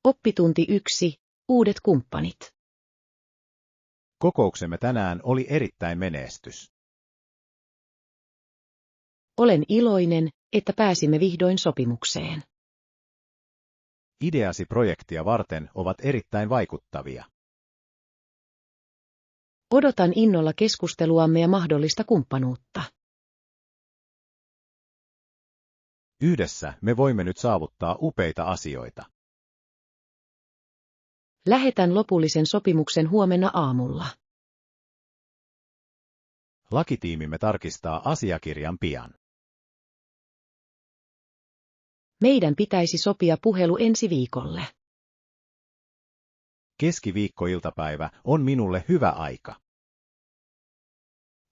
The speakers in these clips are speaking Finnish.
Oppitunti 1. Uudet kumppanit. Kokouksemme tänään oli erittäin menestys. Olen iloinen, että pääsimme vihdoin sopimukseen. Ideasi projektia varten ovat erittäin vaikuttavia. Odotan innolla keskusteluamme ja mahdollista kumppanuutta. Yhdessä me voimme nyt saavuttaa upeita asioita. Lähetän lopullisen sopimuksen huomenna aamulla. Lakitiimimme tarkistaa asiakirjan pian. Meidän pitäisi sopia puhelu ensi viikolle. Keskiviikkoiltapäivä on minulle hyvä aika.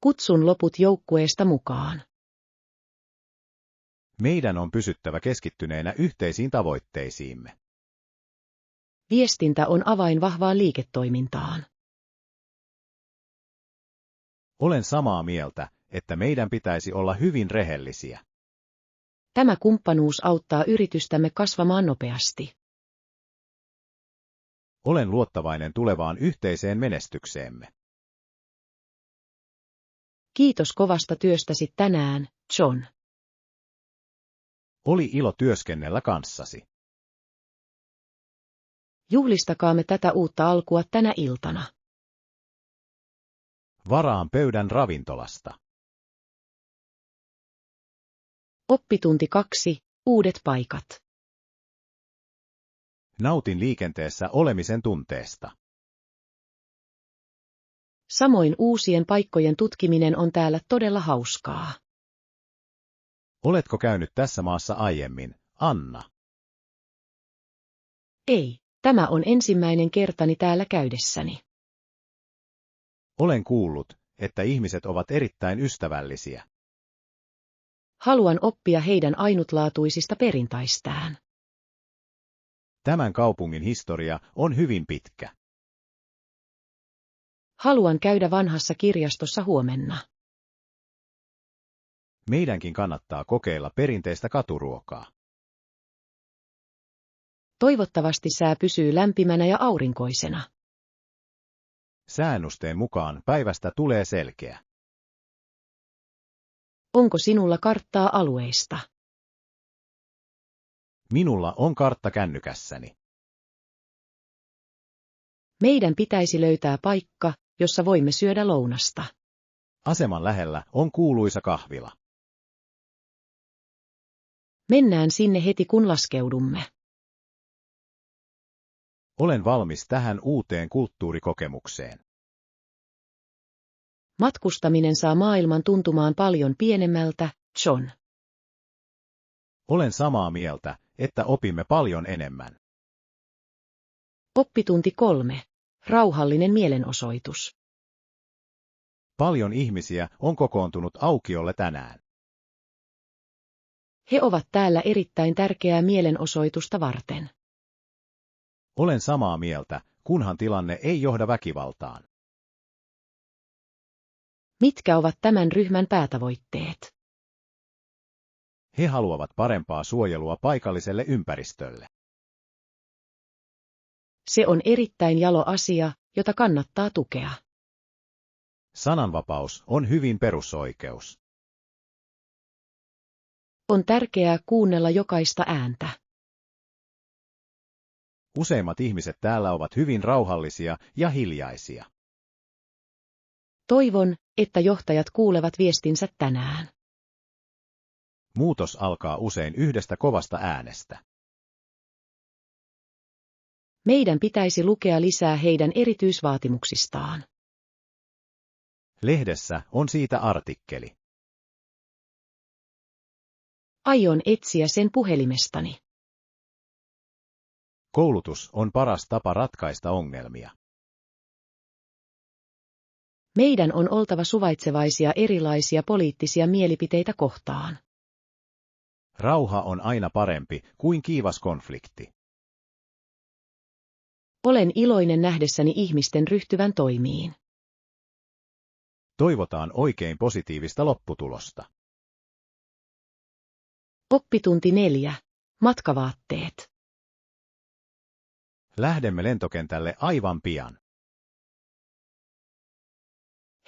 Kutsun loput joukkueesta mukaan. Meidän on pysyttävä keskittyneenä yhteisiin tavoitteisiimme. Viestintä on avain vahvaan liiketoimintaan. Olen samaa mieltä, että meidän pitäisi olla hyvin rehellisiä. Tämä kumppanuus auttaa yritystämme kasvamaan nopeasti. Olen luottavainen tulevaan yhteiseen menestykseemme. Kiitos kovasta työstäsi tänään, John. Oli ilo työskennellä kanssasi. Juhlistakaamme tätä uutta alkua tänä iltana. Varaan pöydän ravintolasta. Oppitunti 2. Uudet paikat. Nautin liikenteessä olemisen tunteesta. Samoin uusien paikkojen tutkiminen on täällä todella hauskaa. Oletko käynyt tässä maassa aiemmin, Anna? Ei, tämä on ensimmäinen kertani täällä käydessäni. Olen kuullut, että ihmiset ovat erittäin ystävällisiä. Haluan oppia heidän ainutlaatuisista perinteistään. Tämän kaupungin historia on hyvin pitkä. Haluan käydä vanhassa kirjastossa huomenna. Meidänkin kannattaa kokeilla perinteistä katuruokaa. Toivottavasti sää pysyy lämpimänä ja aurinkoisena. Säännösteen mukaan päivästä tulee selkeä. Onko sinulla karttaa alueista? Minulla on kartta kännykässäni. Meidän pitäisi löytää paikka, jossa voimme syödä lounasta. Aseman lähellä on kuuluisa kahvila. Mennään sinne heti kun laskeudumme. Olen valmis tähän uuteen kulttuurikokemukseen. Matkustaminen saa maailman tuntumaan paljon pienemmältä, John. Olen samaa mieltä, että opimme paljon enemmän. Oppitunti 3. Rauhallinen mielenosoitus. Paljon ihmisiä on kokoontunut aukiolle tänään. He ovat täällä erittäin tärkeää mielenosoitusta varten. Olen samaa mieltä, kunhan tilanne ei johda väkivaltaan. Mitkä ovat tämän ryhmän päätavoitteet? He haluavat parempaa suojelua paikalliselle ympäristölle. Se on erittäin jalo asia, jota kannattaa tukea. Sananvapaus on hyvin perusoikeus. On tärkeää kuunnella jokaista ääntä. Useimmat ihmiset täällä ovat hyvin rauhallisia ja hiljaisia. Toivon, että johtajat kuulevat viestinsä tänään. Muutos alkaa usein yhdestä kovasta äänestä. Meidän pitäisi lukea lisää heidän erityisvaatimuksistaan. Lehdessä on siitä artikkeli. Aion etsiä sen puhelimestani. Koulutus on paras tapa ratkaista ongelmia. Meidän on oltava suvaitsevaisia erilaisia poliittisia mielipiteitä kohtaan. Rauha on aina parempi kuin kiivas konflikti. Olen iloinen nähdessäni ihmisten ryhtyvän toimiin. Toivotaan oikein positiivista lopputulosta. Oppitunti 4. Matkavaatteet. Lähdemme lentokentälle aivan pian.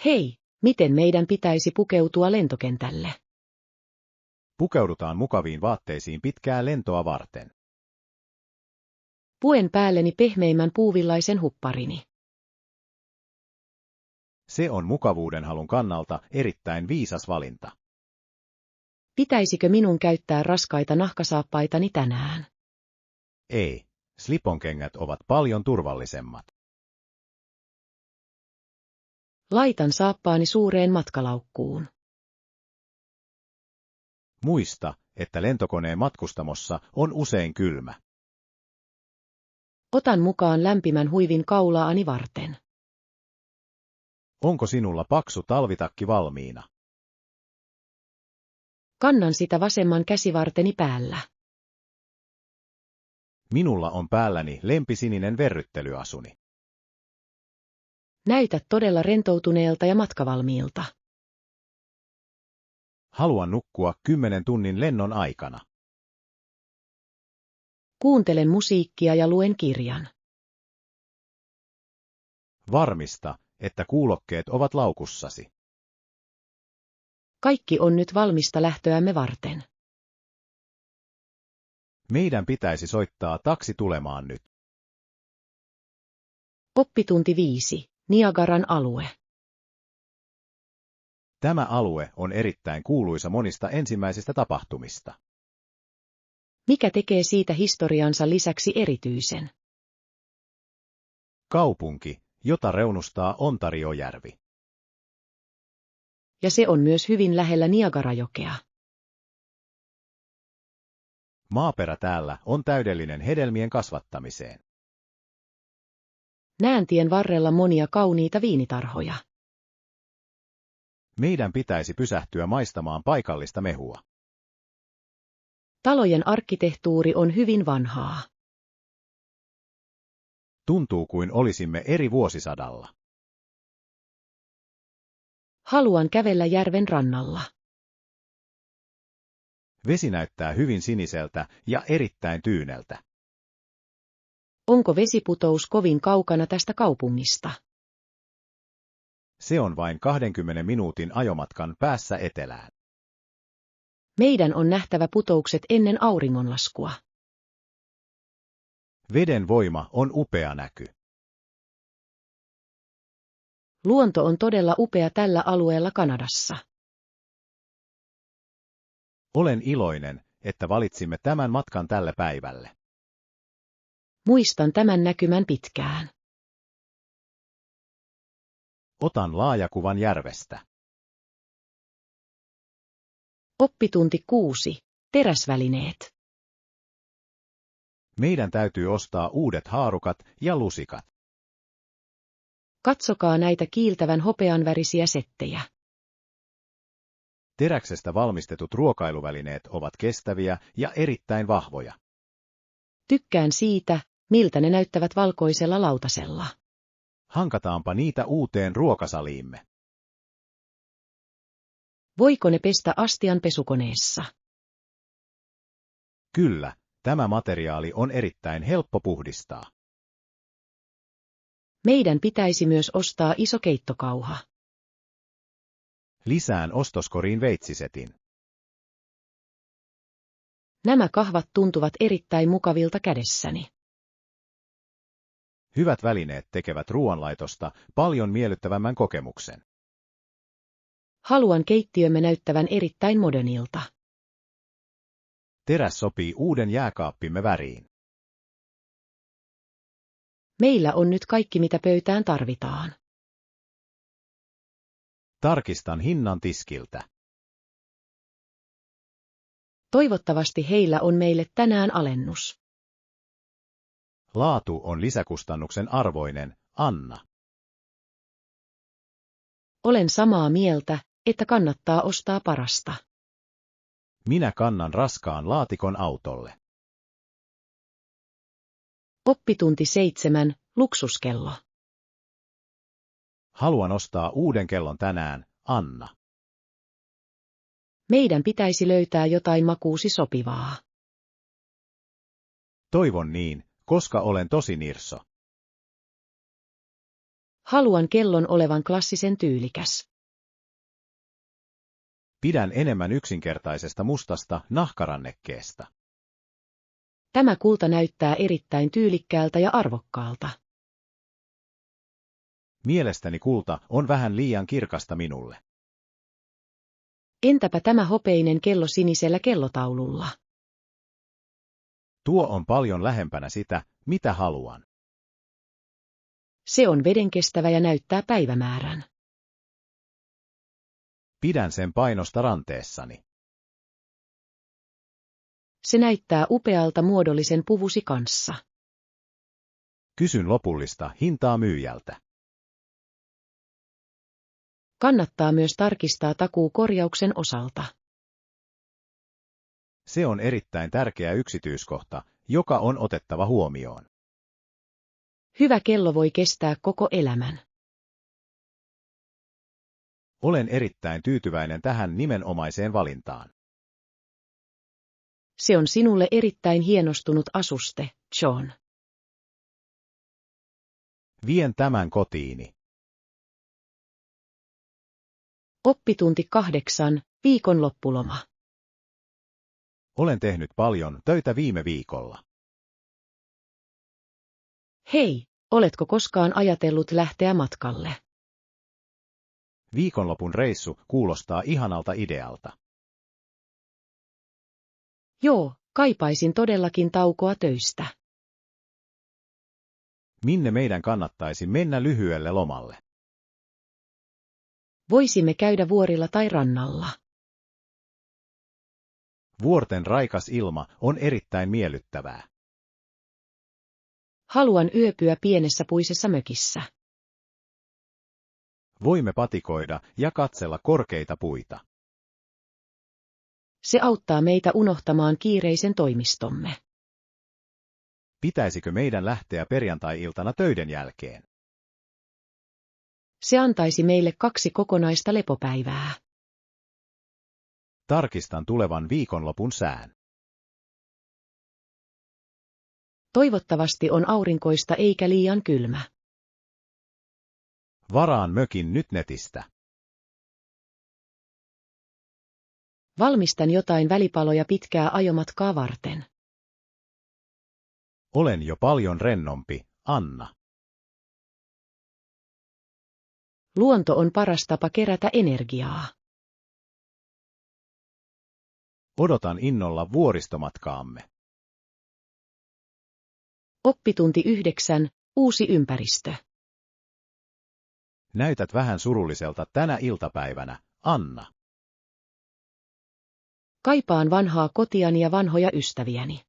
Hei, miten meidän pitäisi pukeutua lentokentälle? Pukeudutaan mukaviin vaatteisiin pitkää lentoa varten. Puen päälleni pehmeimmän puuvillaisen hupparini. Se on mukavuudenhalun kannalta erittäin viisas valinta. Pitäisikö minun käyttää raskaita nahkasaappaitani tänään? Ei, sliponkengät ovat paljon turvallisemmat. Laitan saappaani suureen matkalaukkuun. Muista, että lentokoneen matkustamossa on usein kylmä. Otan mukaan lämpimän huivin kaulaani varten. Onko sinulla paksu talvitakki valmiina? Kannan sitä vasemman käsivarteni päällä. Minulla on päälläni lempisininen verryttelyasuni. Näytät todella rentoutuneelta ja matkavalmiilta. Haluan nukkua 10 tunnin lennon aikana. Kuuntelen musiikkia ja luen kirjan. Varmista, että kuulokkeet ovat laukussasi. Kaikki on nyt valmista lähtöämme varten. Meidän pitäisi soittaa taksi tulemaan nyt. Oppitunti 5. Niagaran alue. Tämä alue on erittäin kuuluisa monista ensimmäisistä tapahtumista. Mikä tekee siitä historiansa lisäksi erityisen? Kaupunki, jota reunustaa Ontariojärvi. Ja se on myös hyvin lähellä Niagarajokea. Maaperä täällä on täydellinen hedelmien kasvattamiseen. Näen tien varrella monia kauniita viinitarhoja. Meidän pitäisi pysähtyä maistamaan paikallista mehua. Talojen arkkitehtuuri on hyvin vanhaa. Tuntuu kuin olisimme eri vuosisadalla. Haluan kävellä järven rannalla. Vesi näyttää hyvin siniseltä ja erittäin tyyneltä. Onko vesiputous kovin kaukana tästä kaupungista? Se on vain 20 minuutin ajomatkan päässä etelään. Meidän on nähtävä putoukset ennen auringonlaskua. Veden voima on upea näky. Luonto on todella upea tällä alueella Kanadassa. Olen iloinen, että valitsimme tämän matkan tälle päivälle. Muistan tämän näkymän pitkään. Otan laajakuvan järvestä. Oppitunti 6. Teräsvälineet. Meidän täytyy ostaa uudet haarukat ja lusikat. Katsokaa näitä kiiltävän hopeanvärisiä settejä. Teräksestä valmistetut ruokailuvälineet ovat kestäviä ja erittäin vahvoja. Tykkään siitä, miltä ne näyttävät valkoisella lautasella. Hankataanpa niitä uuteen ruokasaliimme. Voiko ne pestä astian pesukoneessa? Kyllä, tämä materiaali on erittäin helppo puhdistaa. Meidän pitäisi myös ostaa iso keittokauha. Lisään ostoskoriin veitsisetin. Nämä kahvat tuntuvat erittäin mukavilta kädessäni. Hyvät välineet tekevät ruoanlaitosta paljon miellyttävämmän kokemuksen. Haluan keittiömme näyttävän erittäin modernilta. Teräs sopii uuden jääkaappimme väriin. Meillä on nyt kaikki mitä pöytään tarvitaan. Tarkistan hinnan tiskiltä. Toivottavasti heillä on meille tänään alennus. Laatu on lisäkustannuksen arvoinen, Anna. Olen samaa mieltä, että kannattaa ostaa parasta. Minä kannan raskaan laatikon autolle. Oppitunti 7. Luksuskello. Haluan ostaa uuden kellon tänään, Anna. Meidän pitäisi löytää jotain makuusi sopivaa. Toivon niin, koska olen tosi nirso. Haluan kellon olevan klassisen tyylikäs. Pidän enemmän yksinkertaisesta mustasta nahkarannekkeesta. Tämä kulta näyttää erittäin tyylikkäältä ja arvokkaalta. Mielestäni kulta on vähän liian kirkasta minulle. Entäpä tämä hopeinen kello sinisellä kellotaululla? Tuo on paljon lähempänä sitä, mitä haluan. Se on vedenkestävä ja näyttää päivämäärän. Pidän sen painosta ranteessani. Se näyttää upealta muodollisen puvusi kanssa. Kysyn lopullista hintaa myyjältä. Kannattaa myös tarkistaa takuu korjauksen osalta. Se on erittäin tärkeä yksityiskohta, joka on otettava huomioon. Hyvä kello voi kestää koko elämän. Olen erittäin tyytyväinen tähän nimenomaiseen valintaan. Se on sinulle erittäin hienostunut asuste, John. Vien tämän kotiini. Oppitunti 8, viikonloppuloma. Olen tehnyt paljon töitä viime viikolla. Hei, oletko koskaan ajatellut lähteä matkalle? Viikonlopun reissu kuulostaa ihanalta idealta. Joo, kaipaisin todellakin taukoa töistä. Minne meidän kannattaisi mennä lyhyelle lomalle? Voisimme käydä vuorilla tai rannalla. Vuorten raikas ilma on erittäin miellyttävää. Haluan yöpyä pienessä puisessa mökissä. Voimme patikoida ja katsella korkeita puita. Se auttaa meitä unohtamaan kiireisen toimistomme. Pitäisikö meidän lähteä perjantai-iltana töiden jälkeen? Se antaisi meille 2 kokonaista lepopäivää. Tarkistan tulevan viikonlopun sään. Toivottavasti on aurinkoista eikä liian kylmä. Varaan mökin nyt netistä. Valmistan jotain välipaloja pitkää ajomatkaa varten. Olen jo paljon rennompi, Anna. Luonto on paras tapa kerätä energiaa. Odotan innolla vuoristomatkaamme. Oppitunti 9, uusi ympäristö. Näytät vähän surulliselta tänä iltapäivänä, Anna. Kaipaan vanhaa kotiani ja vanhoja ystäviäni.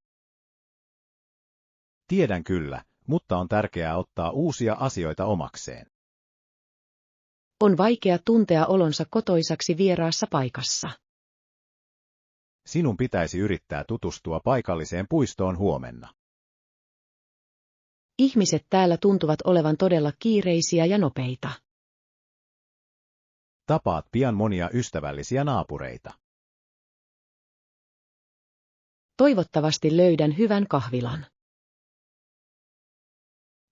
Tiedän kyllä, mutta on tärkeää ottaa uusia asioita omakseen. On vaikea tuntea olonsa kotoisaksi vieraassa paikassa. Sinun pitäisi yrittää tutustua paikalliseen puistoon huomenna. Ihmiset täällä tuntuvat olevan todella kiireisiä ja nopeita. Tapaat pian monia ystävällisiä naapureita. Toivottavasti löydän hyvän kahvilan.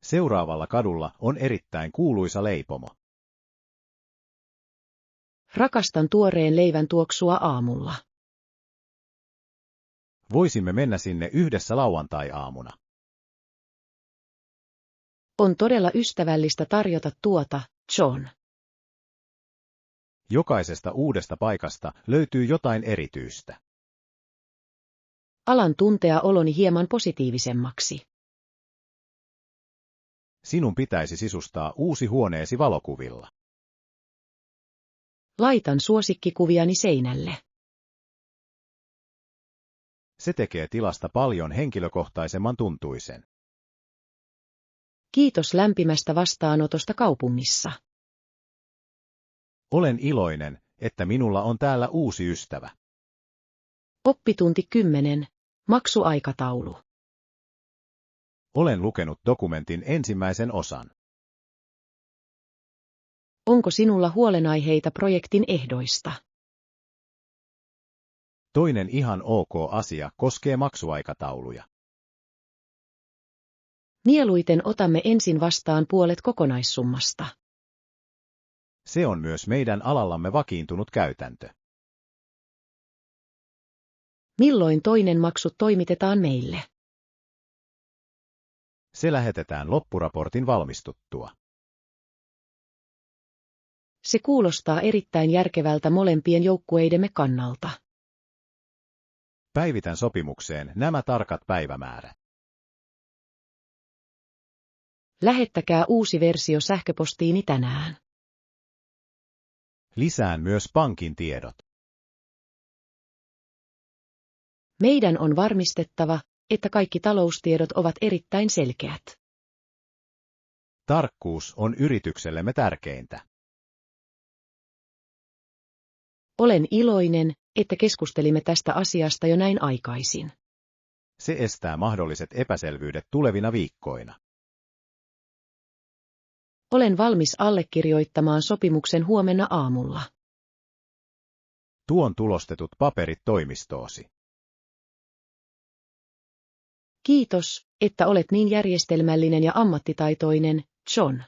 Seuraavalla kadulla on erittäin kuuluisa leipomo. Rakastan tuoreen leivän tuoksua aamulla. Voisimme mennä sinne yhdessä lauantai-aamuna. On todella ystävällistä tarjota tuota, John. Jokaisesta uudesta paikasta löytyy jotain erityistä. Alan tuntea oloni hieman positiivisemmaksi. Sinun pitäisi sisustaa uusi huoneesi valokuvilla. Laitan suosikkikuviani seinälle. Se tekee tilasta paljon henkilökohtaisemman tuntuisen. Kiitos lämpimästä vastaanotosta kaupungissa. Olen iloinen, että minulla on täällä uusi ystävä. Oppitunti 10. Maksuaikataulu. Olen lukenut dokumentin ensimmäisen osan. Onko sinulla huolenaiheita projektin ehdoista? Toinen ihan ok asia koskee maksuaikatauluja. Mieluiten otamme ensin vastaan puolet kokonaissummasta. Se on myös meidän alallamme vakiintunut käytäntö. Milloin toinen maksu toimitetaan meille? Se lähetetään loppuraportin valmistuttua. Se kuulostaa erittäin järkevältä molempien joukkueidemme kannalta. Päivitän sopimukseen nämä tarkat päivämäärät. Lähettäkää uusi versio sähköpostiini tänään. Lisään myös pankin tiedot. Meidän on varmistettava, että kaikki taloustiedot ovat erittäin selkeät. Tarkkuus on yrityksellemme tärkeintä. Olen iloinen, että keskustelimme tästä asiasta jo näin aikaisin. Se estää mahdolliset epäselvyydet tulevina viikkoina. Olen valmis allekirjoittamaan sopimuksen huomenna aamulla. Tuon tulostetut paperit toimistoosi. Kiitos, että olet niin järjestelmällinen ja ammattitaitoinen, John.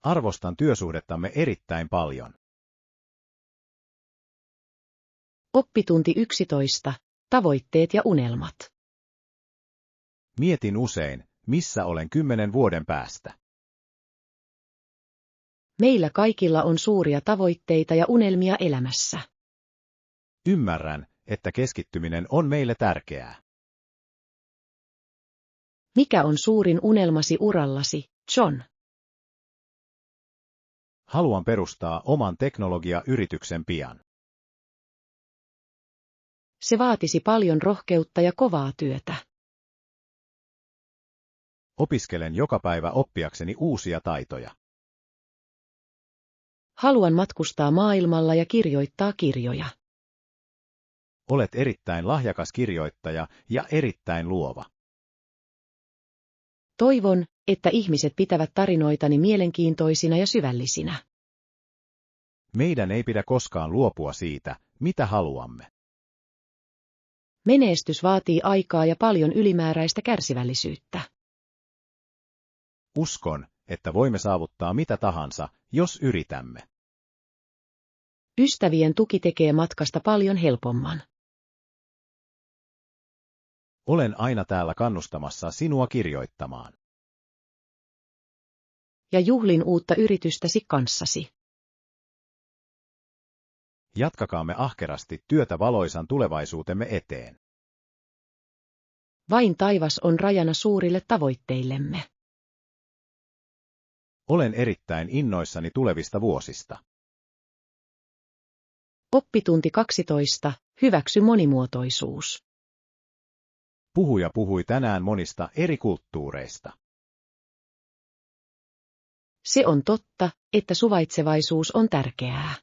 Arvostan työsuhdettamme erittäin paljon. Oppitunti 11. Tavoitteet ja unelmat. Mietin usein, missä olen 10 vuoden päästä. Meillä kaikilla on suuria tavoitteita ja unelmia elämässä. Ymmärrän, että keskittyminen on meille tärkeää. Mikä on suurin unelmasi urallasi, John? Haluan perustaa oman teknologiayrityksen pian. Se vaatisi paljon rohkeutta ja kovaa työtä. Opiskelen joka päivä oppiakseni uusia taitoja. Haluan matkustaa maailmalla ja kirjoittaa kirjoja. Olet erittäin lahjakas kirjoittaja ja erittäin luova. Toivon, että ihmiset pitävät tarinoitani mielenkiintoisina ja syvällisinä. Meidän ei pidä koskaan luopua siitä, mitä haluamme. Menestys vaatii aikaa ja paljon ylimääräistä kärsivällisyyttä. Uskon, että voimme saavuttaa mitä tahansa, jos yritämme. Ystävien tuki tekee matkasta paljon helpomman. Olen aina täällä kannustamassa sinua kirjoittamaan. Ja juhlin uutta yritystäsi kanssasi. Jatkakaamme ahkerasti työtä valoisan tulevaisuutemme eteen. Vain taivas on rajana suurille tavoitteillemme. Olen erittäin innoissani tulevista vuosista. Oppitunti 12. Hyväksy monimuotoisuus. Puhuja puhui tänään monista eri kulttuureista. Se on totta, että suvaitsevaisuus on tärkeää.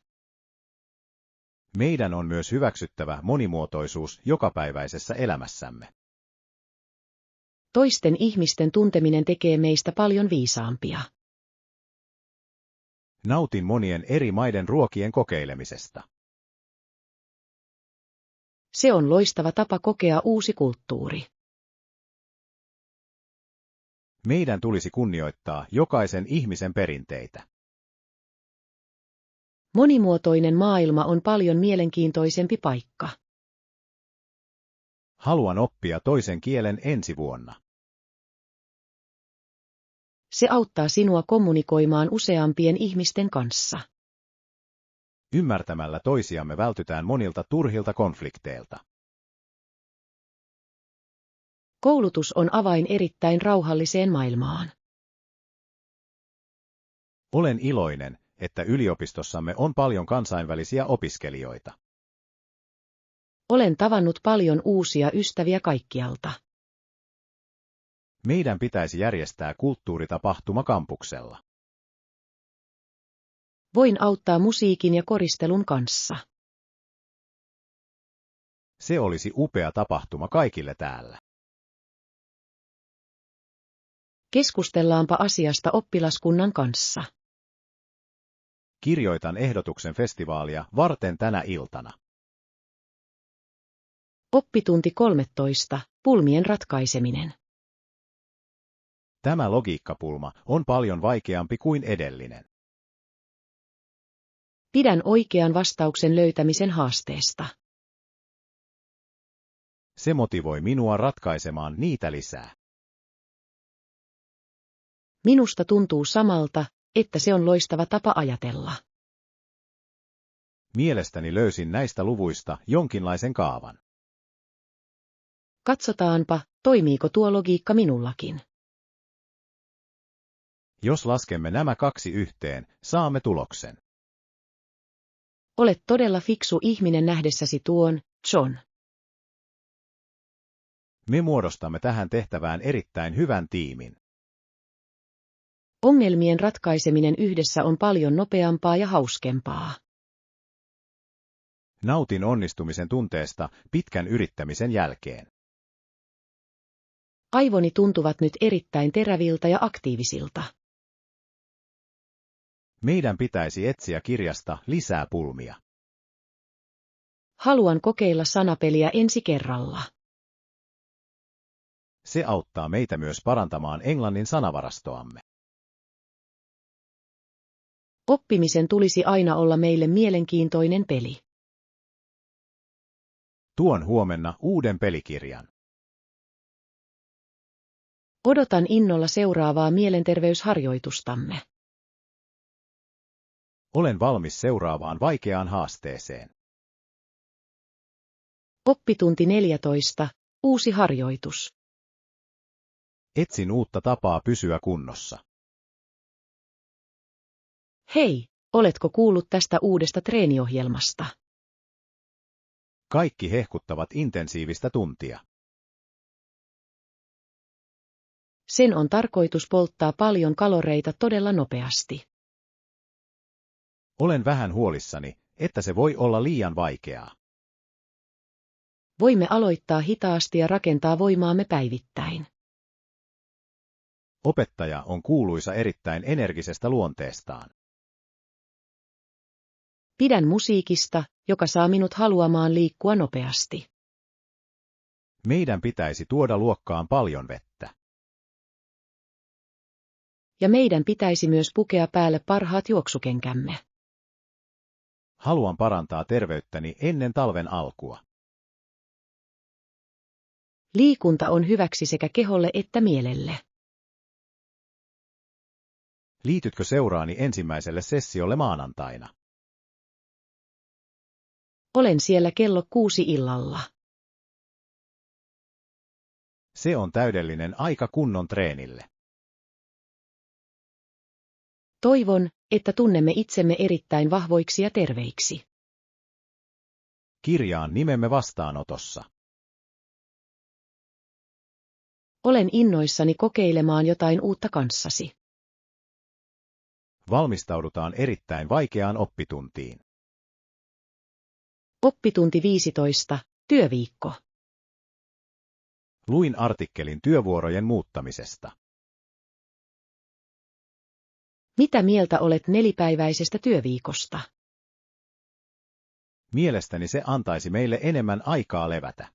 Meidän on myös hyväksyttävä monimuotoisuus jokapäiväisessä elämässämme. Toisten ihmisten tunteminen tekee meistä paljon viisaampia. Nautin monien eri maiden ruokien kokeilemisesta. Se on loistava tapa kokea uusi kulttuuri. Meidän tulisi kunnioittaa jokaisen ihmisen perinteitä. Monimuotoinen maailma on paljon mielenkiintoisempi paikka. Haluan oppia toisen kielen ensi vuonna. Se auttaa sinua kommunikoimaan useampien ihmisten kanssa. Ymmärtämällä toisiamme vältytään monilta turhilta konflikteilta. Koulutus on avain erittäin rauhalliseen maailmaan. Olen iloinen, että yliopistossamme on paljon kansainvälisiä opiskelijoita. Olen tavannut paljon uusia ystäviä kaikkialta. Meidän pitäisi järjestää kulttuuritapahtuma kampuksella. Voin auttaa musiikin ja koristelun kanssa. Se olisi upea tapahtuma kaikille täällä. Keskustellaanpa asiasta oppilaskunnan kanssa. Kirjoitan ehdotuksen festivaalia varten tänä iltana. Oppitunti 13. Pulmien ratkaiseminen. Tämä logiikkapulma on paljon vaikeampi kuin edellinen. Pidän oikean vastauksen löytämisen haasteesta. Se motivoi minua ratkaisemaan niitä lisää. Minusta tuntuu samalta, että se on loistava tapa ajatella. Mielestäni löysin näistä luvuista jonkinlaisen kaavan. Katsotaanpa, toimiiko tuo logiikka minullakin. Jos laskemme nämä kaksi yhteen, saamme tuloksen. Olet todella fiksu ihminen nähdessäsi tuon, John. Me muodostamme tähän tehtävään erittäin hyvän tiimin. Ongelmien ratkaiseminen yhdessä on paljon nopeampaa ja hauskempaa. Nautin onnistumisen tunteesta pitkän yrittämisen jälkeen. Aivoni tuntuvat nyt erittäin teräviltä ja aktiivisilta. Meidän pitäisi etsiä kirjasta lisää pulmia. Haluan kokeilla sanapeliä ensi kerralla. Se auttaa meitä myös parantamaan englannin sanavarastoamme. Oppimisen tulisi aina olla meille mielenkiintoinen peli. Tuon huomenna uuden pelikirjan. Odotan innolla seuraavaa mielenterveysharjoitustamme. Olen valmis seuraavaan vaikeaan haasteeseen. Oppitunti 14. Uusi harjoitus. Etsin uutta tapaa pysyä kunnossa. Hei, oletko kuullut tästä uudesta treeniohjelmasta? Kaikki hehkuttavat intensiivistä tuntia. Sen on tarkoitus polttaa paljon kaloreita todella nopeasti. Olen vähän huolissani, että se voi olla liian vaikeaa. Voimme aloittaa hitaasti ja rakentaa voimaamme päivittäin. Opettaja on kuuluisa erittäin energisestä luonteestaan. Pidän musiikista, joka saa minut haluamaan liikkua nopeasti. Meidän pitäisi tuoda luokkaan paljon vettä. Ja meidän pitäisi myös pukea päälle parhaat juoksukenkämme. Haluan parantaa terveyttäni ennen talven alkua. Liikunta on hyväksi sekä keholle että mielelle. Liitytkö seuraani ensimmäiselle sessiolle maanantaina? Olen siellä kello 6 illalla. Se on täydellinen aika kunnon treenille. Toivon, että tunnemme itsemme erittäin vahvoiksi ja terveiksi. Kirjaan nimemme vastaanotossa. Olen innoissani kokeilemaan jotain uutta kanssasi. Valmistaudutaan erittäin vaikeaan oppituntiin. Oppitunti 15. Työviikko. Luin artikkelin työvuorojen muuttamisesta. Mitä mieltä olet nelipäiväisestä työviikosta? Mielestäni se antaisi meille enemmän aikaa levätä.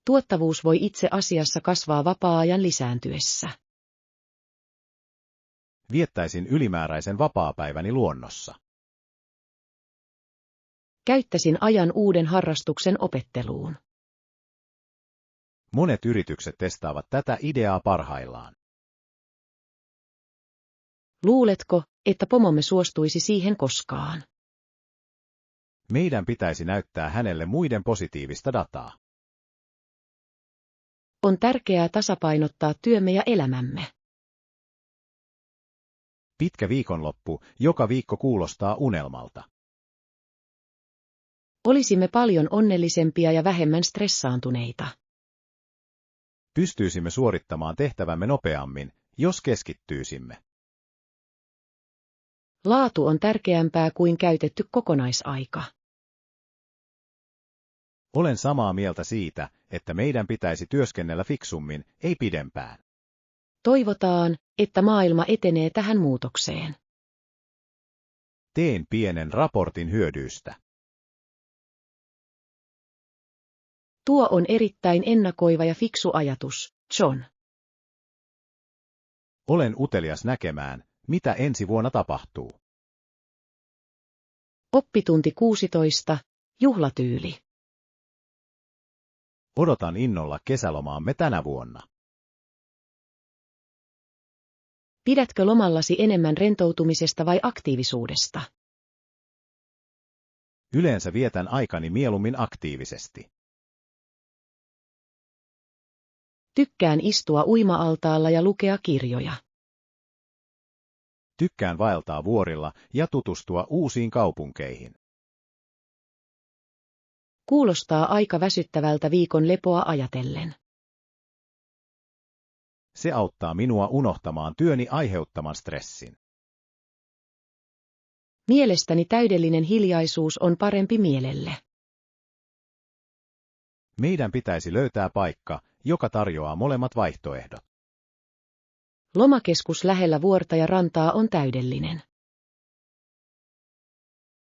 Tuottavuus voi itse asiassa kasvaa vapaa-ajan lisääntyessä. Viettäisin ylimääräisen vapaapäiväni luonnossa. Käyttäisin ajan uuden harrastuksen opetteluun. Monet yritykset testaavat tätä ideaa parhaillaan. Luuletko, että pomomme suostuisi siihen koskaan? Meidän pitäisi näyttää hänelle muiden positiivista dataa. On tärkeää tasapainottaa työmme ja elämämme. Pitkä viikonloppu, joka viikko kuulostaa unelmalta. Olisimme paljon onnellisempia ja vähemmän stressaantuneita. Pystyisimme suorittamaan tehtävämme nopeammin, jos keskittyisimme. Laatu on tärkeämpää kuin käytetty kokonaisaika. Olen samaa mieltä siitä, että meidän pitäisi työskennellä fiksummin, ei pidempään. Toivotaan, että maailma etenee tähän muutokseen. Teen pienen raportin hyödyistä. Tuo on erittäin ennakoiva ja fiksu ajatus, John. Olen utelias näkemään, mitä ensi vuonna tapahtuu. Oppitunti 16. Juhlatyyli. Odotan innolla kesälomaamme tänä vuonna. Pidätkö lomallasi enemmän rentoutumisesta vai aktiivisuudesta? Yleensä vietän aikani mieluummin aktiivisesti. Tykkään istua uima-altaalla ja lukea kirjoja. Tykkään vaeltaa vuorilla ja tutustua uusiin kaupunkeihin. Kuulostaa aika väsyttävältä viikon lepoa ajatellen. Se auttaa minua unohtamaan työni aiheuttaman stressin. Mielestäni täydellinen hiljaisuus on parempi mielelle. Meidän pitäisi löytää paikka, joka tarjoaa molemmat vaihtoehdot. Lomakeskus lähellä vuorta ja rantaa on täydellinen.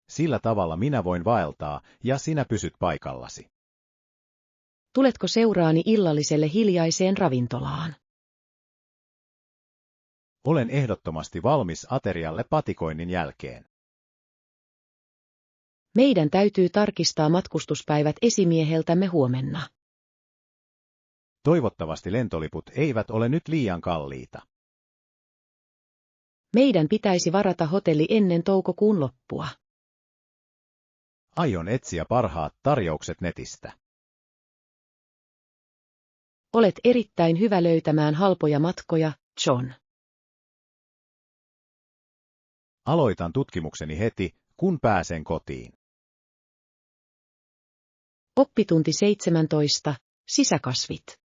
Sillä tavalla minä voin vaeltaa ja sinä pysyt paikallasi. Tuletko seuraani illalliselle hiljaiseen ravintolaan? Olen ehdottomasti valmis aterialle patikoinnin jälkeen. Meidän täytyy tarkistaa matkustuspäivät esimieheltämme huomenna. Toivottavasti lentoliput eivät ole nyt liian kalliita. Meidän pitäisi varata hotelli ennen toukokuun loppua. Aion etsiä parhaat tarjoukset netistä. Olet erittäin hyvä löytämään halpoja matkoja, John. Aloitan tutkimukseni heti, kun pääsen kotiin. Oppitunti 17. Sisäkasvit.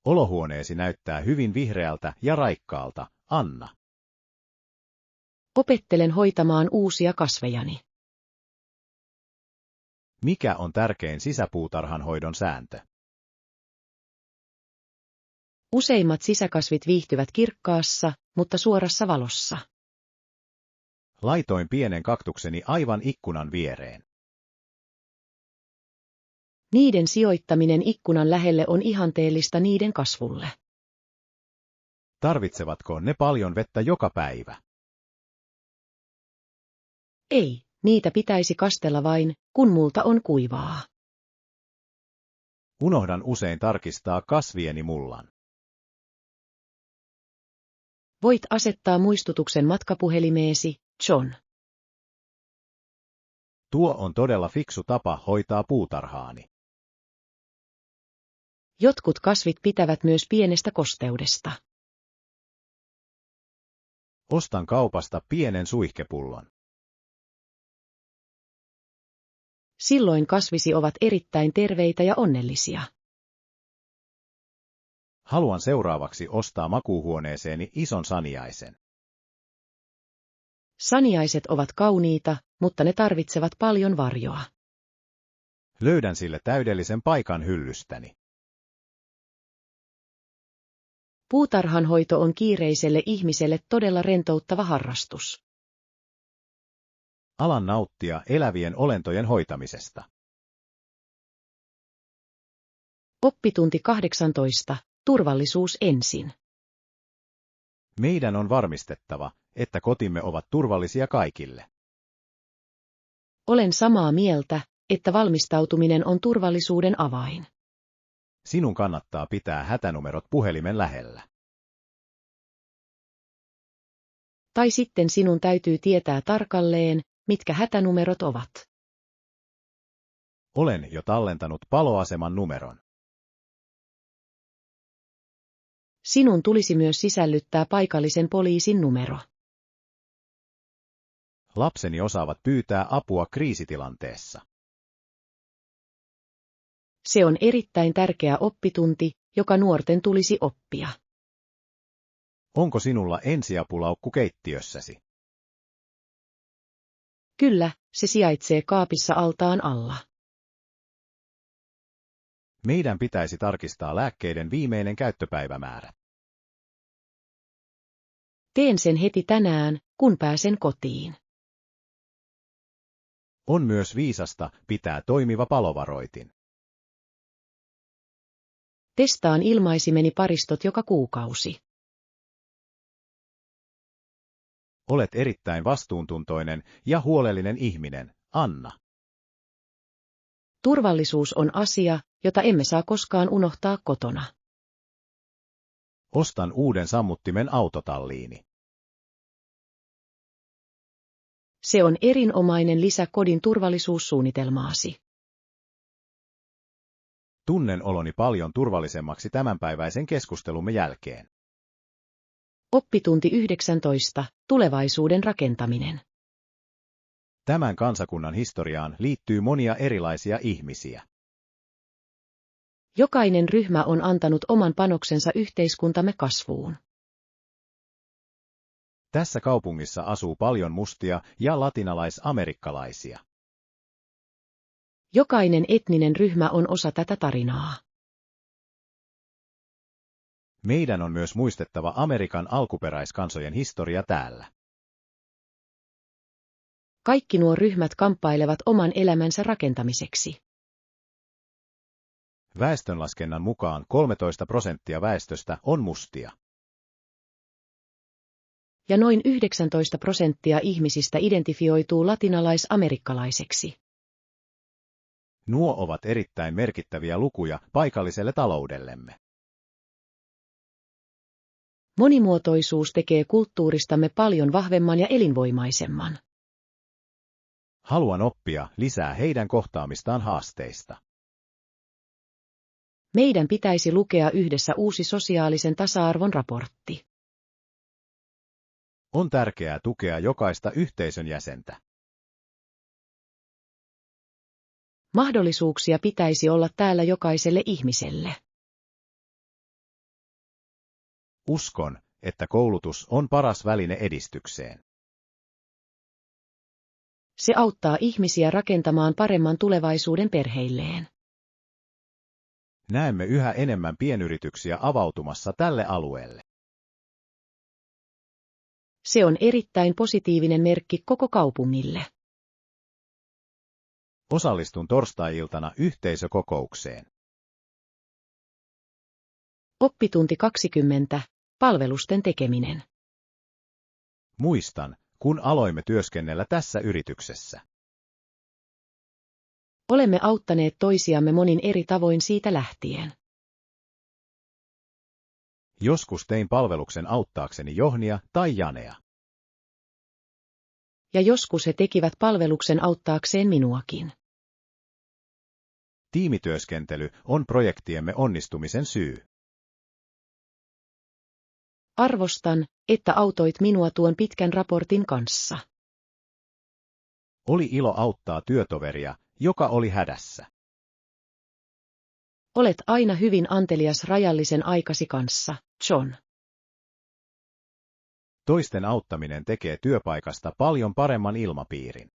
Olohuoneesi näyttää hyvin vihreältä ja raikkaalta, Anna. Opettelen hoitamaan uusia kasvejani. Mikä on tärkein sisäpuutarhanhoidon sääntö? Useimmat sisäkasvit viihtyvät kirkkaassa, mutta suorassa valossa. Laitoin pienen kaktukseni aivan ikkunan viereen. Niiden sijoittaminen ikkunan lähelle on ihanteellista niiden kasvulle. Tarvitsevatko ne paljon vettä joka päivä? Ei, niitä pitäisi kastella vain, kun multa on kuivaa. Unohdan usein tarkistaa kasvieni mullan. Voit asettaa muistutuksen matkapuhelimeesi, John. Tuo on todella fiksu tapa hoitaa puutarhaani. Jotkut kasvit pitävät myös pienestä kosteudesta. Ostan kaupasta pienen suihkepullon. Silloin kasvisi ovat erittäin terveitä ja onnellisia. Haluan seuraavaksi ostaa makuuhuoneeseeni ison saniaisen. Saniaiset ovat kauniita, mutta ne tarvitsevat paljon varjoa. Löydän sille täydellisen paikan hyllystäni. Puutarhanhoito on kiireiselle ihmiselle todella rentouttava harrastus. Alan nauttia elävien olentojen hoitamisesta. Oppitunti 18. Turvallisuus ensin. Meidän on varmistettava, että kotimme ovat turvallisia kaikille. Olen samaa mieltä, että valmistautuminen on turvallisuuden avain. Sinun kannattaa pitää hätänumerot puhelimen lähellä. Tai sitten sinun täytyy tietää tarkalleen, mitkä hätänumerot ovat. Olen jo tallentanut paloaseman numeron. Sinun tulisi myös sisällyttää paikallisen poliisin numero. Lapseni osaavat pyytää apua kriisitilanteessa. Se on erittäin tärkeä oppitunti, joka nuorten tulisi oppia. Onko sinulla ensiapulaukku keittiössäsi? Kyllä, se sijaitsee kaapissa altaan alla. Meidän pitäisi tarkistaa lääkkeiden viimeinen käyttöpäivämäärä. Teen sen heti tänään, kun pääsen kotiin. On myös viisasta pitää toimiva palovaroitin. Testaan ilmaisimeni paristot joka kuukausi. Olet erittäin vastuuntuntoinen ja huolellinen ihminen, Anna. Turvallisuus on asia, jota emme saa koskaan unohtaa kotona. Ostan uuden sammuttimen autotalliini. Se on erinomainen lisä kodin turvallisuussuunnitelmaasi. Tunnen oloni paljon turvallisemmaksi tämänpäiväisen keskustelumme jälkeen. Oppitunti 19. Tulevaisuuden rakentaminen. Tämän kansakunnan historiaan liittyy monia erilaisia ihmisiä. Jokainen ryhmä on antanut oman panoksensa yhteiskuntamme kasvuun. Tässä kaupungissa asuu paljon mustia ja latinalaisamerikkalaisia. Jokainen etninen ryhmä on osa tätä tarinaa. Meidän on myös muistettava Amerikan alkuperäiskansojen historia täällä. Kaikki nuo ryhmät kamppailevat oman elämänsä rakentamiseksi. Väestönlaskennan mukaan 13% väestöstä on mustia. Ja noin 19% ihmisistä identifioituu latinalaisamerikkalaiseksi. Nuo ovat erittäin merkittäviä lukuja paikalliselle taloudellemme. Monimuotoisuus tekee kulttuuristamme paljon vahvemman ja elinvoimaisemman. Haluan oppia lisää heidän kohtaamistaan haasteista. Meidän pitäisi lukea yhdessä uusi sosiaalisen tasa-arvon raportti. On tärkeää tukea jokaista yhteisön jäsentä. Mahdollisuuksia pitäisi olla täällä jokaiselle ihmiselle. Uskon, että koulutus on paras väline edistykseen. Se auttaa ihmisiä rakentamaan paremman tulevaisuuden perheilleen. Näemme yhä enemmän pienyrityksiä avautumassa tälle alueelle. Se on erittäin positiivinen merkki koko kaupungille. Osallistun torstai-iltana yhteisökokoukseen. Oppitunti 20. Palvelusten tekeminen. Muistan, kun aloimme työskennellä tässä yrityksessä. Olemme auttaneet toisiamme monin eri tavoin siitä lähtien. Joskus tein palveluksen auttaakseni Johnia tai Janea. Ja joskus he tekivät palveluksen auttaakseen minuakin. Tiimityöskentely on projektiemme onnistumisen syy. Arvostan, että autoit minua tuon pitkän raportin kanssa. Oli ilo auttaa työtoveria, joka oli hädässä. Olet aina hyvin antelias rajallisen aikasi kanssa, John. Toisten auttaminen tekee työpaikasta paljon paremman ilmapiirin.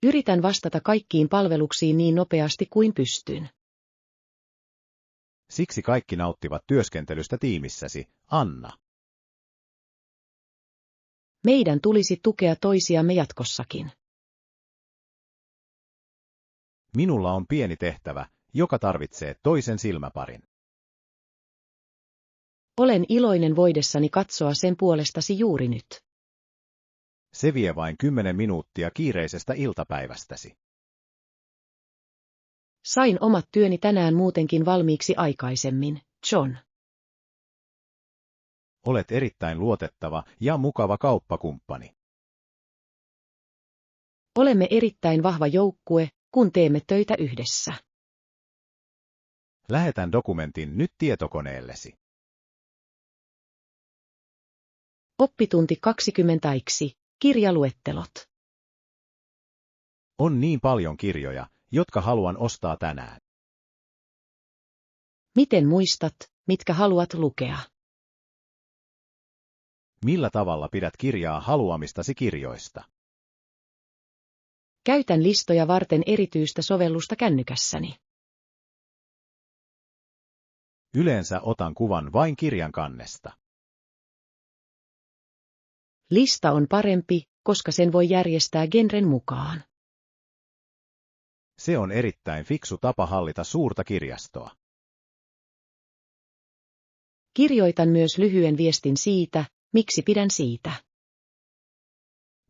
Yritän vastata kaikkiin palveluksiin niin nopeasti kuin pystyn. Siksi kaikki nauttivat työskentelystä tiimissäsi, Anna. Meidän tulisi tukea toisiamme jatkossakin. Minulla on pieni tehtävä, joka tarvitsee toisen silmäparin. Olen iloinen voidessani katsoa sen puolestasi juuri nyt. Se vie vain 10 minuuttia kiireisestä iltapäivästäsi. Sain omat työni tänään muutenkin valmiiksi aikaisemmin, John. Olet erittäin luotettava ja mukava kauppakumppani. Olemme erittäin vahva joukkue, kun teemme töitä yhdessä. Lähetän dokumentin nyt tietokoneellesi. Oppitunti 20. Kirjaluettelot. On niin paljon kirjoja, jotka haluan ostaa tänään. Miten muistat, mitkä haluat lukea? Millä tavalla pidät kirjaa haluamistasi kirjoista? Käytän listoja varten erityistä sovellusta kännykässäni. Yleensä otan kuvan vain kirjan kannesta. Lista on parempi, koska sen voi järjestää genren mukaan. Se on erittäin fiksu tapa hallita suurta kirjastoa. Kirjoitan myös lyhyen viestin siitä, miksi pidän siitä.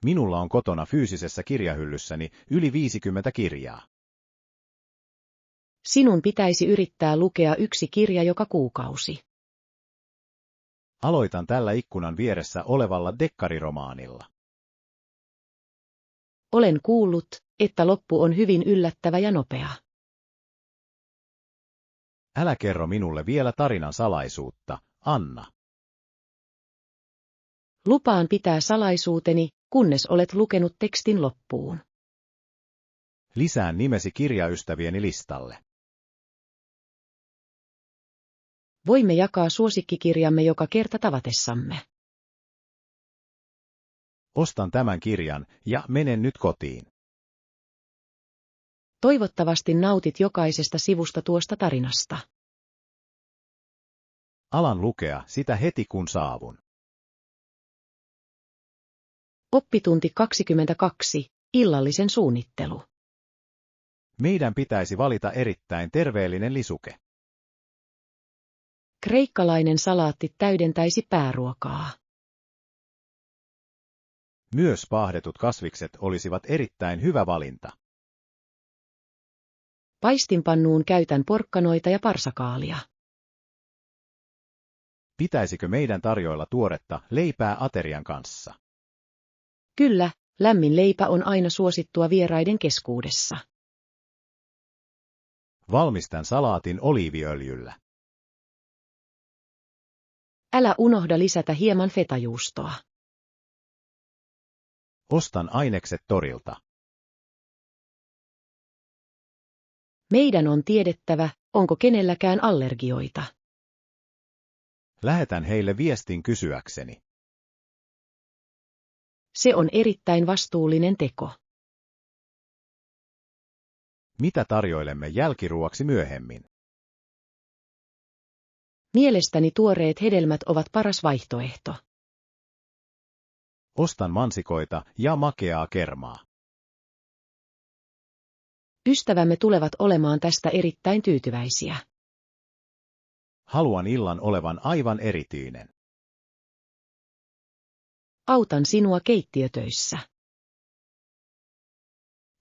Minulla on kotona fyysisessä kirjahyllyssäni yli 50 kirjaa. Sinun pitäisi yrittää lukea yksi kirja joka kuukausi. Aloitan tällä ikkunan vieressä olevalla dekkariromaanilla. Olen kuullut, että loppu on hyvin yllättävä ja nopea. Älä kerro minulle vielä tarinan salaisuutta, Anna. Lupaan pitää salaisuuteni, kunnes olet lukenut tekstin loppuun. Lisään nimesi kirjaystävieni listalle. Voimme jakaa suosikkikirjamme joka kerta tavatessamme. Ostan tämän kirjan ja menen nyt kotiin. Toivottavasti nautit jokaisesta sivusta tuosta tarinasta. Alan lukea sitä heti kun saavun. Oppitunti 22. Illallisen suunnittelu. Meidän pitäisi valita erittäin terveellinen lisuke. Kreikkalainen salaatti täydentäisi pääruokaa. Myös paahdetut kasvikset olisivat erittäin hyvä valinta. Paistinpannuun käytän porkkanoita ja parsakaalia. Pitäisikö meidän tarjoilla tuoretta leipää aterian kanssa? Kyllä, lämmin leipä on aina suosittua vieraiden keskuudessa. Valmistan salaatin oliiviöljyllä. Älä unohda lisätä hieman fetajuustoa. Ostan ainekset torilta. Meidän on tiedettävä, onko kenelläkään allergioita. Lähetän heille viestin kysyäkseni. Se on erittäin vastuullinen teko. Mitä tarjoilemme jälkiruoksi myöhemmin? Mielestäni tuoreet hedelmät ovat paras vaihtoehto. Ostan mansikoita ja makeaa kermaa. Ystävämme tulevat olemaan tästä erittäin tyytyväisiä. Haluan illan olevan aivan erityinen. Autan sinua keittiötöissä.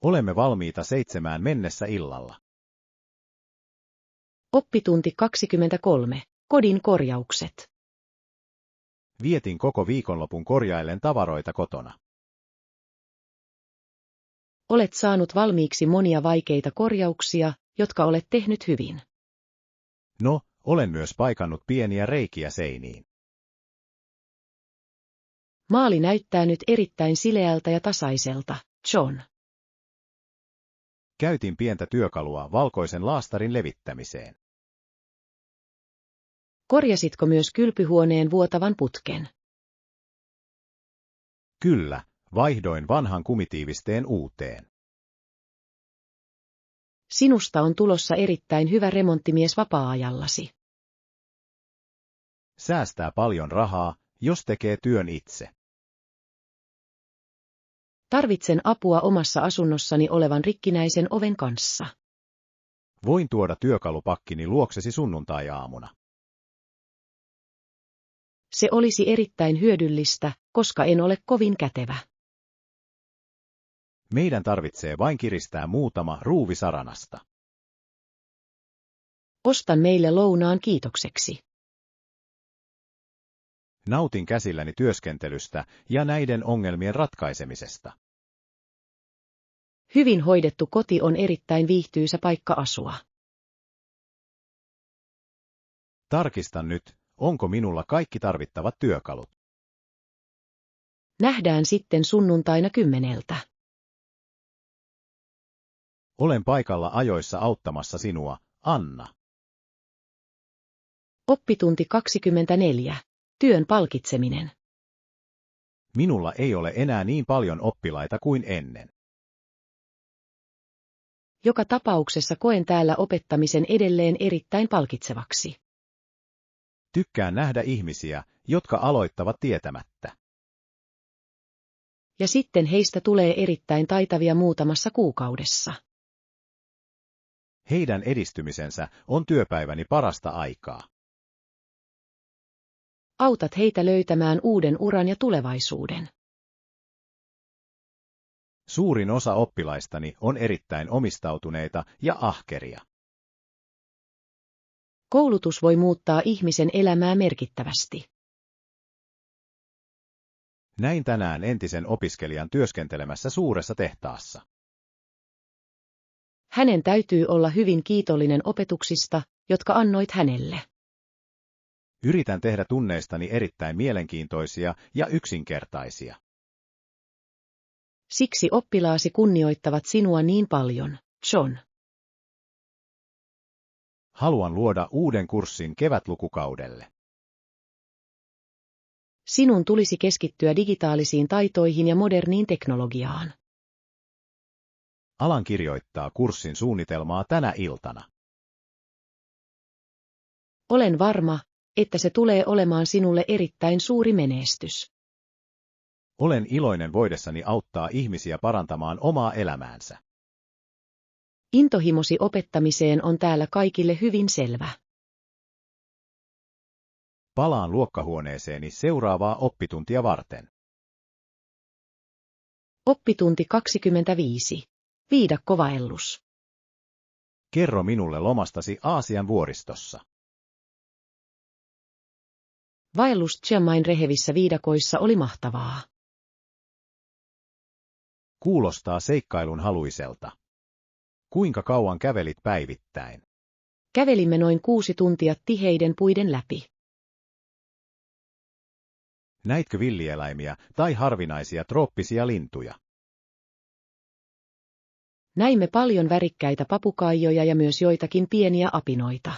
Olemme valmiita 7 mennessä illalla. Oppitunti 23. Kodin korjaukset. Vietin koko viikonlopun korjaillen tavaroita kotona. Olet saanut valmiiksi monia vaikeita korjauksia, jotka olet tehnyt hyvin. No, olen myös paikannut pieniä reikiä seiniin. Maali näyttää nyt erittäin sileältä ja tasaiselta, John. Käytin pientä työkalua valkoisen laastarin levittämiseen. Korjasitko myös kylpyhuoneen vuotavan putken? Kyllä, vaihdoin vanhan kumitiivisteen uuteen. Sinusta on tulossa erittäin hyvä remonttimies vapaa-ajallasi. Säästää paljon rahaa, jos tekee työn itse. Tarvitsen apua omassa asunnossani olevan rikkinäisen oven kanssa. Voin tuoda työkalupakkini luoksesi sunnuntai-aamuna. Se olisi erittäin hyödyllistä, koska en ole kovin kätevä. Meidän tarvitsee vain kiristää muutama ruuvi saranasta. Ostan meille lounaan kiitokseksi. Nautin käsilläni työskentelystä ja näiden ongelmien ratkaisemisesta. Hyvin hoidettu koti on erittäin viihtyisä paikka asua. Tarkistan nyt, onko minulla kaikki tarvittavat työkalut. Nähdään sitten sunnuntaina 10. Olen paikalla ajoissa auttamassa sinua, Anna. Oppitunti 24. Työn palkitseminen. Minulla ei ole enää niin paljon oppilaita kuin ennen. Joka tapauksessa koen täällä opettamisen edelleen erittäin palkitsevaksi. Tykkään nähdä ihmisiä, jotka aloittavat tietämättä. Ja sitten heistä tulee erittäin taitavia muutamassa kuukaudessa. Heidän edistymisensä on työpäiväni parasta aikaa. autat heitä löytämään uuden uran ja tulevaisuuden. Suurin osa oppilaistani on erittäin omistautuneita ja ahkeria. Koulutus voi muuttaa ihmisen elämää merkittävästi. Näin tänään entisen opiskelijan työskentelemässä suuressa tehtaassa. Hänen täytyy olla hyvin kiitollinen opetuksista, jotka annoit hänelle. Yritän tehdä tunneistani erittäin mielenkiintoisia ja yksinkertaisia. Siksi oppilaasi kunnioittavat sinua niin paljon, John. Haluan luoda uuden kurssin kevätlukukaudelle. Sinun tulisi keskittyä digitaalisiin taitoihin ja moderniin teknologiaan. Alan kirjoittaa kurssin suunnitelmaa tänä iltana. Olen varma, että se tulee olemaan sinulle erittäin suuri menestys. Olen iloinen voidessani auttaa ihmisiä parantamaan omaa elämäänsä. Intohimosi opettamiseen on täällä kaikille hyvin selvä. Palaan luokkahuoneeseeni seuraavaa oppituntia varten. Oppitunti 25. Viidakkovaellus. Kerro minulle lomastasi Aasian vuoristossa. Vaellus Chiang rehevissä viidakoissa oli mahtavaa. Kuulostaa seikkailun haluiselta. Kuinka kauan kävelit päivittäin? Kävelimme noin 6 tuntia tiheiden puiden läpi. Näitkö villieläimiä tai harvinaisia trooppisia lintuja? Näimme paljon värikkäitä papukaijoja ja myös joitakin pieniä apinoita.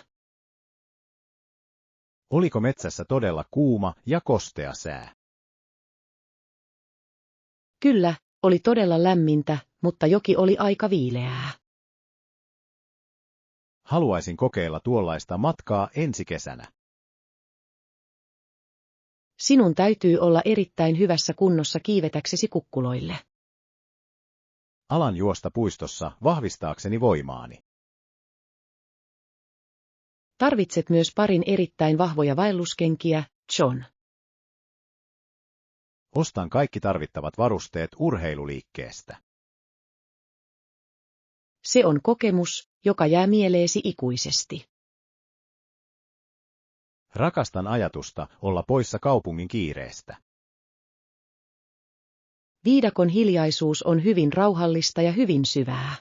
Oliko metsässä todella kuuma ja kostea sää? Kyllä, oli todella lämmintä, mutta joki oli aika viileää. Haluaisin kokeilla tuollaista matkaa ensi kesänä. Sinun täytyy olla erittäin hyvässä kunnossa kiivetäksesi kukkuloille. Alan juosta puistossa vahvistaakseni voimaani. Tarvitset myös parin erittäin vahvoja vaelluskenkiä, John. Ostan kaikki tarvittavat varusteet urheiluliikkeestä. Se on kokemus, joka jää mieleesi ikuisesti. Rakastan ajatusta olla poissa kaupungin kiireestä. Viidakon hiljaisuus on hyvin rauhallista ja hyvin syvää.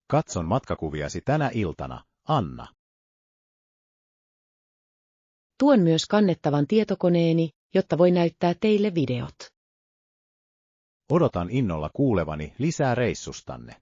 Katson matkakuviasi tänä iltana, Anna. Tuon myös kannettavan tietokoneeni, jotta voi näyttää teille videot. Odotan innolla kuulevani lisää reissustanne.